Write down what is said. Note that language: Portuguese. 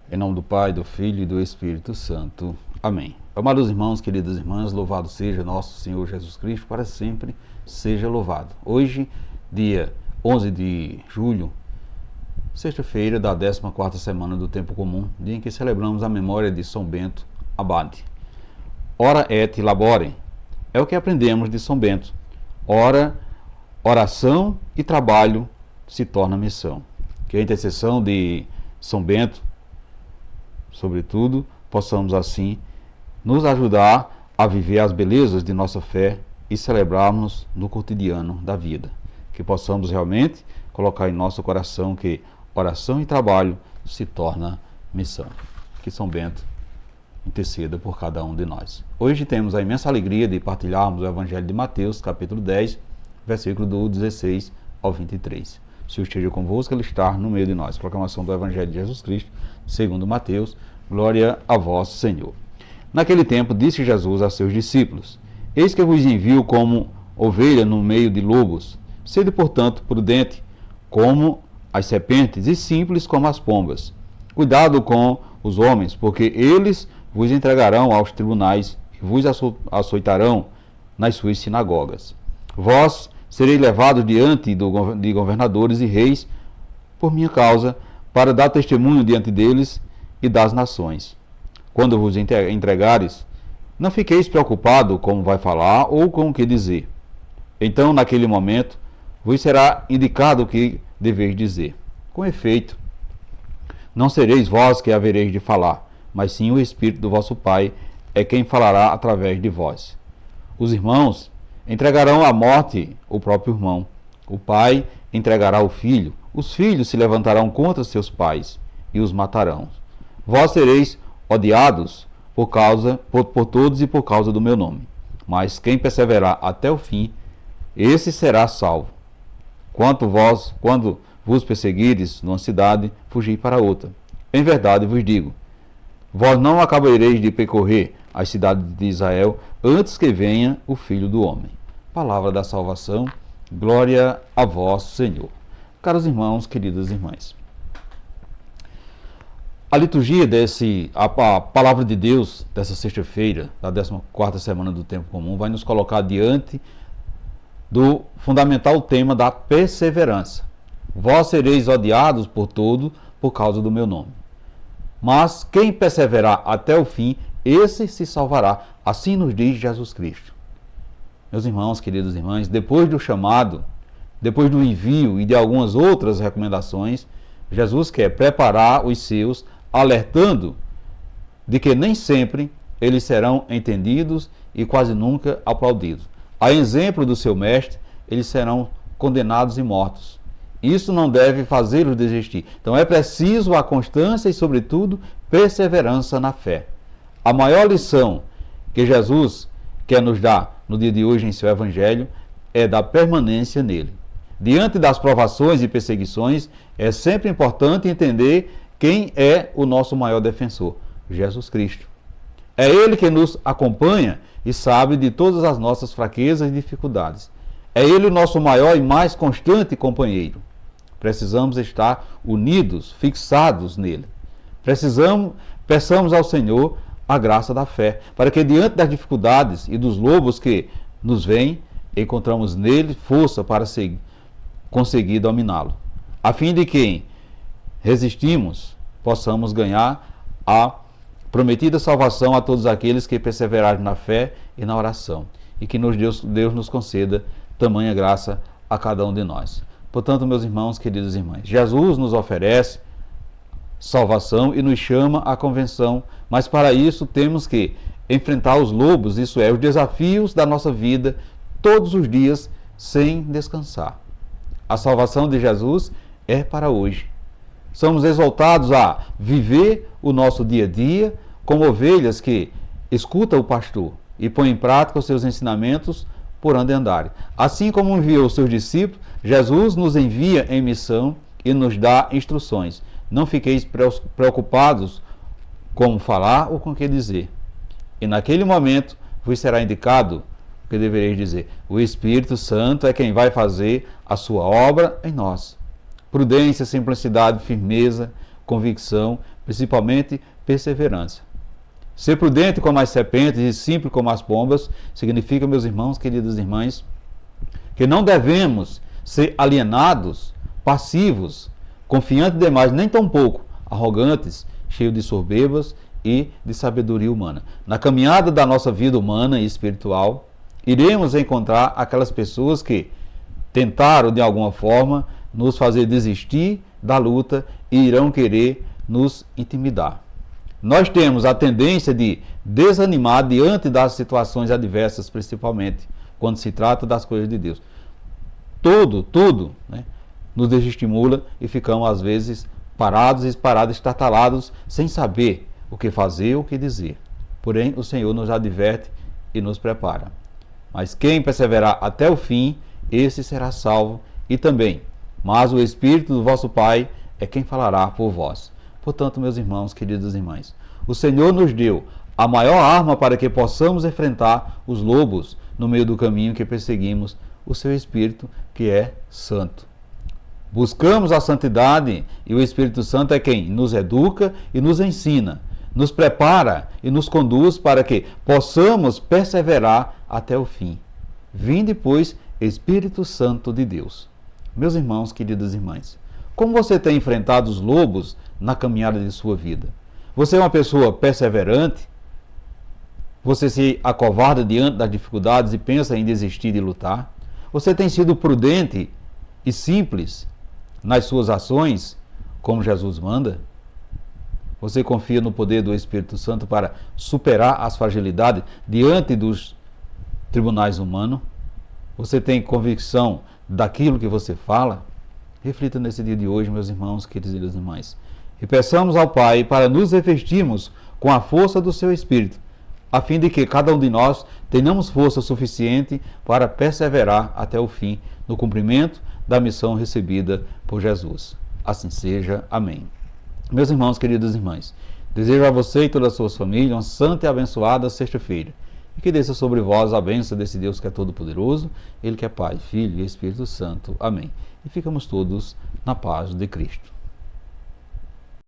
Em nome do Pai, do Filho e do Espírito Santo. Amém. Amados irmãos, queridas irmãs, louvado seja nosso Senhor Jesus Cristo, para sempre seja louvado. Hoje, dia 11 de julho, sexta-feira da 14ª semana do Tempo Comum, dia em que celebramos a memória de São Bento Abade. Ora et labore, é o que aprendemos de São Bento. Ora, oração e trabalho se torna missão. Que a intercessão de São Bento, sobretudo, possamos assim nos ajudar a viver as belezas de nossa fé e celebrarmos no cotidiano da vida. Que possamos realmente colocar em nosso coração que oração e trabalho se torna missão. Que São Bento interceda por cada um de nós. Hoje temos a imensa alegria de partilharmos o Evangelho de Mateus, capítulo 10, versículo do 16 ao 23. O Senhor esteja convosco, Ele está no meio de nós. Proclamação do Evangelho de Jesus Cristo, segundo Mateus. Glória a vós, Senhor. Naquele tempo, disse Jesus a seus discípulos: Eis que eu vos envio como ovelha no meio de lobos. Sede, portanto, prudente como as serpentes e simples como as pombas. Cuidado com os homens, porque eles vos entregarão aos tribunais e vos açoitarão nas suas sinagogas. Vós sereis levados diante de governadores e reis por minha causa, para dar testemunho diante deles e das nações. Quando vos entregares, não fiqueis preocupado como vai falar ou com o que dizer. Então, naquele momento, vos será indicado o que deveis dizer. Com efeito, não sereis vós que havereis de falar, mas sim o Espírito do vosso Pai é quem falará através de vós. Os irmãos entregarão à morte o próprio irmão. O pai entregará o filho. Os filhos se levantarão contra seus pais e os matarão. Vós sereis odiados por todos e por causa do meu nome. Mas quem perseverar até o fim, esse será salvo. Quando vos perseguires numa cidade, fugi para outra. Em verdade vos digo, vós não acabareis de percorrer as cidades de Israel antes que venha o Filho do Homem. Palavra da salvação, glória a vós, Senhor. Caros irmãos, queridas irmãs, a liturgia a palavra de Deus dessa sexta-feira, da 14ª semana do Tempo Comum, vai nos colocar diante do fundamental tema da perseverança. Vós sereis odiados por todos por causa do meu nome. Mas quem perseverar até o fim, esse se salvará. Assim nos diz Jesus Cristo. Meus irmãos, queridas irmãs, depois do chamado, depois do envio e de algumas outras recomendações, Jesus quer preparar os seus, alertando de que nem sempre eles serão entendidos e quase nunca aplaudidos. A exemplo do seu mestre, eles serão condenados e mortos. Isso não deve fazê-los desistir. Então é preciso a constância e, sobretudo, perseverança na fé. A maior lição que Jesus quer nos dar no dia de hoje em seu Evangelho é da permanência nele. Diante das provações e perseguições, é sempre importante entender quem é o nosso maior defensor, Jesus Cristo. É Ele que nos acompanha e sabe de todas as nossas fraquezas e dificuldades. É Ele o nosso maior e mais constante companheiro. Precisamos estar unidos, fixados nele. Peçamos ao Senhor a graça da fé, para que diante das dificuldades e dos lobos que nos vêm, encontramos nele força para conseguir dominá-lo, a fim de que resistimos, possamos ganhar a prometida salvação a todos aqueles que perseverarem na fé e na oração, e que Deus nos conceda tamanha graça a cada um de nós. Portanto, meus irmãos, queridas irmãs, Jesus nos oferece salvação e nos chama à conversão, mas para isso temos que enfrentar os lobos, isso é, os desafios da nossa vida todos os dias sem descansar. A salvação de Jesus é para hoje. Somos exaltados a viver o nosso dia a dia como ovelhas que escutam o pastor e põem em prática os seus ensinamentos por onde andarem. Assim como enviou os seus discípulos, Jesus nos envia em missão e nos dá instruções. Não fiqueis preocupados como falar ou com o que dizer. E naquele momento vos será indicado o que devereis dizer. O Espírito Santo é quem vai fazer a sua obra em nós. Prudência, simplicidade, firmeza, convicção, principalmente perseverança. Ser prudente como as serpentes e simples como as pombas significa, meus irmãos, queridas irmãs, que não devemos ser alienados, passivos, confiantes demais, nem tão pouco arrogantes, cheios de soberbas e de sabedoria humana. Na caminhada da nossa vida humana e espiritual, iremos encontrar aquelas pessoas que tentaram, de alguma forma, nos fazer desistir da luta e irão querer nos intimidar. Nós temos a tendência de desanimar diante das situações adversas, principalmente quando se trata das coisas de Deus. Tudo, né, nos desestimula e ficamos, às vezes, parados, estartalados, sem saber o que fazer ou o que dizer. Porém, o Senhor nos adverte e nos prepara. Mas quem perseverar até o fim, esse será salvo e também. Mas o Espírito do vosso Pai é quem falará por vós. Portanto, meus irmãos, queridas irmãs, o Senhor nos deu a maior arma para que possamos enfrentar os lobos no meio do caminho que perseguimos, o seu Espírito, que é santo. Buscamos a santidade e o Espírito Santo é quem nos educa e nos ensina, nos prepara e nos conduz para que possamos perseverar até o fim. Vinde, pois, Espírito Santo de Deus. Meus irmãos, queridas irmãs, como você tem enfrentado os lobos na caminhada de sua vida? Você é uma pessoa perseverante? Você se acovarda diante das dificuldades e pensa em desistir de lutar? Você tem sido prudente e simples nas suas ações, como Jesus manda? Você confia no poder do Espírito Santo para superar as fragilidades diante dos tribunais humanos? Você tem convicção daquilo que você fala? Reflita nesse dia de hoje, meus irmãos, queridas irmãs. E peçamos ao Pai para nos revestirmos com a força do seu Espírito, a fim de que cada um de nós tenhamos força suficiente para perseverar até o fim no cumprimento da missão recebida por Jesus. Assim seja. Amém. Meus irmãos, queridas irmãs, desejo a você e toda a sua família uma santa e abençoada sexta-feira. E que desça sobre vós a bênção desse Deus que é todo-poderoso, Ele que é Pai, Filho e Espírito Santo. Amém. E ficamos todos na paz de Cristo.